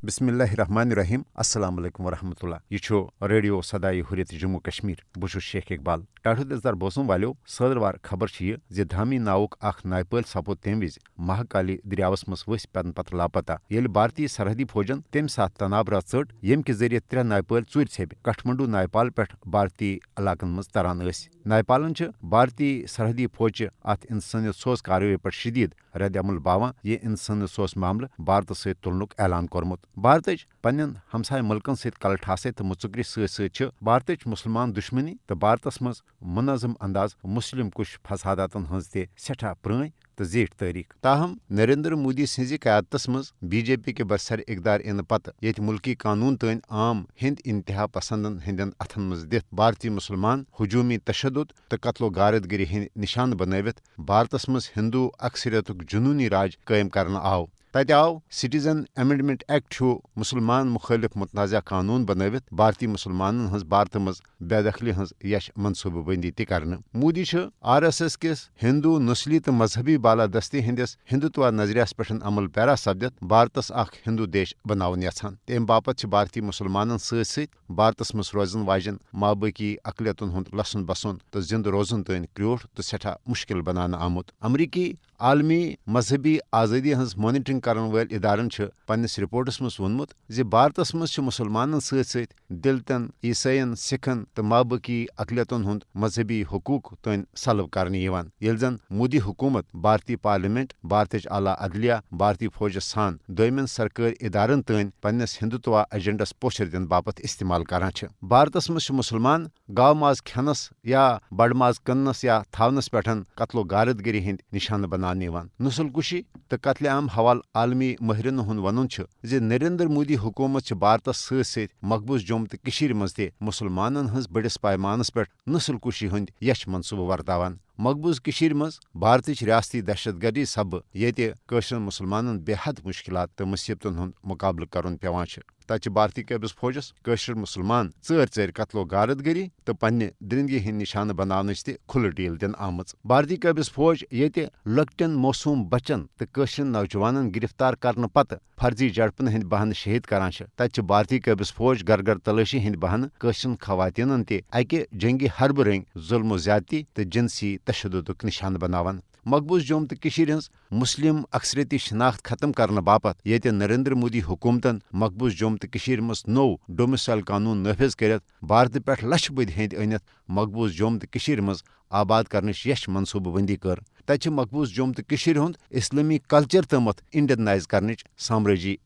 بسم اللہ الرحمن الرحیم السلام علیکم ورحمۃ اللہ یہ ریڈیو صدائے حریت جموں کشمیر بہت شیخ اقبال ٹاٹھو دلدار بوزن والو صدروار خبر یہ دھامی ناؤک اخ نائپل سپود تمہ وز مہاکالی دریاوس مز ؤسۍ پیدن پتہ لاپتہ ییٚلہِ بھارتی سرحدی فوجن تمہِ ساتہٕ تنابرا ژٔٹ ییٚمہِ کہِ ذٔریعہٕ 3 نائپل ژوٗرِ ژھیٚپۍ کٹھمنڈو نائپال پٮ۪ٹھ بھارتی علاقن مز تران ٲسۍ نائپالن بھارتی سرحدی فوجچہِ اتھ انسٲنیت سوز کاروٲیی پٮ۪ٹھ شدید رد عمل باوان یہ انسٲنیت سوز معاملہٕ بھارتس سۭتۍ تُلنُک اعلان کوٚرمُت بھارتٕچ پننٮ۪ن ہمساے مُلکن سۭتۍ کلہٕ تہٕ مُژُکرِ سۭتۍ چھِ بھارتٕچ مسلمان دشمنی تہٕ بھارتس منٛز منظم انداز مسلم کُش فساداتن ہٕنٛز تہِ سٮ۪ٹھاہ پرٛٲنۍ تہٕ زیٖٹھ تٲریخ تاہم نریندر مودی سٕنٛزِ قیادتس منٛز بی جے پی کہِ برسر اقدار یِنہٕ پتہٕ ییٚتہِ مُلکی قانوٗن تٲنۍ عام ہِند انتہا پسندن ہٕنٛدٮ۪ن اتھن منٛز دِتھ بھارتی مسلمان ہجومی تشدد تہٕ قتل و غارت گری ہٕنٛدۍ نشانہٕ بنٲوِتھ بھارتس منٛز ہندو اکثریتُک جنوٗنی راج قٲیم کرنہٕ آو تتہِ آو سٹیزن امینڈمنٹ ایکٹ ہیٚو مسلمان مخٲلف متنازع قانون بنٲوِتھ بھارتی مسلمانن ہٕنٛز بھارتہٕ منٛز بے دخلی ہٕنٛز یش منصوٗبہٕ بندی تہِ کرنہٕ مودی چھُ آر ایس ایس کِس ہندو نسلی تہٕ مذہبی بالادستی ہٕنٛدِس ہندوتوا نظریس پٮ۪ٹھ عمل پیرا سپدِتھ بھارتس اکھ ہندو دیش بناوُن یژھان تمہِ باپتھ چھِ بھارتی مسلمانن سۭتۍ سۭتۍ بھارتس منٛز روزن واجٮ۪ن مابٲقی اقلیتن ہُنٛد لسُن بسُن تہٕ زِندٕ روزُن تانۍ کرٛیوٗٹھ تہٕ سٮ۪ٹھاہ مُشکِل بناونہٕ آمُت امریکی عالمی مذہبی آزٲدی ہٕنٛز مانیٹرنگ کرن وٲلۍ ادارن چھُ پننِس رپورٹس منٛز ووٚنمُت زِ بھارتس منٛز چھِ مسلمانن سۭتۍ سۭتۍ دلتن عیسٲین سکھن تہٕ مابٲقی اقلیتن ہُنٛد مذہبی حقوٗق تانۍ سلب کرنہٕ یِوان ییٚلہِ زن مودی حکوٗمت بھارتی پارلیمنٹ بھارتٕچ اعلیٰ عدلیہ بھارتی فوجس سان دویمٮ۪ن سرکٲرۍ ادارن تانۍ پننِس ہندوتوا ایجنڈس پوچھر دِنہٕ باپتھ استعمال کران چھِ بھارتس منٛز چھِ مسلمان گاو ماز کھٮ۪نس یا بڑٕ ماز کٕننس یا تھاونس پٮ۪ٹھ قتل و غارت گری ہٕنٛدۍ نشانہٕ بناونہٕ یِوان نسل کشی تہٕ قتلِ عام حوالہٕ عالمی مٲہرِنن ہُنٛد ونُن چھُ زِ نریندر مودی حکوٗمت چھِ بھارتس سۭتۍ سۭتۍ مقبوض جوٚم تہٕ کٔشیٖرِ منٛز تہِ مسلمانن ہٕنٛز بٔڑِس پیمانس پٮ۪ٹھ نسل کشی ہٕنٛدۍ یش منصوٗبہٕ ورتاوان مقبوض کٔشیٖرِ منٛز بھارتٕچ ریاستی دہشت گردی سببہٕ ییٚتہِ کٲشرٮ۪ن مسلمانن بے حد مُشکلات تہٕ مُصیبتن ہُنٛد مُقابلہٕ کرُن پیوان چھُ تتہِ چھِ بھارتی قٲبض فوجس کٲشر مسلمان ژٲرۍ قتل و غارت گری تہٕ پننہِ درندگی ہٕنٛدۍ نشانہٕ بناونٕچ تہِ کھُلہٕ ڈیٖل دِنہٕ آمٕژ بھارتی قٲبض فوج ییٚتہِ لۄکٹٮ۪ن موسوٗم بچن تہٕ کٲشرٮ۪ن نوجوانن گرفتار کرنہٕ پتہٕ فرضی جھڑپن ہٕنٛدۍ بہانہٕ شہید کران چھِ تتہِ چھِ بھارتی قٲبض فوج گھر تلٲشی ہٕنٛدۍ بہانہٕ کٲشرٮ۪ن خواتیٖنن تہِ اکہِ جنگی حربہٕ رٔنگۍ ظلم و زیادتی تہٕ جنسی تشددُک نشانہٕ بناوان مقبوض جوٚم تہٕ کٔشیٖرِ ہٕنٛز مسلم اکثریتی شناخت ختم کرنہٕ باپتھ ییٚتہِ نریندر مودی حکوٗمتن مقبوض جوٚم تہٕ کٔشیٖرِ منٛز نوٚو ڈومسایل قانون نٲفِظ کٔرِتھ بھارتہٕ پٮ۪ٹھ لچھِ بٔدۍ ہیٚنٛدۍ أنِتھ مقبوض جوٚم تہٕ کٔشیٖرِ منٛز آباد کرنٕچ یش منصوٗبہٕ بندی کٔر تتہِ چھِ مقبوض جوٚم تہٕ کٔشیٖرِ ہُنٛد اسلٲمی کلچر تھٲومُت انڈینائز کرنٕچ سامرٲجی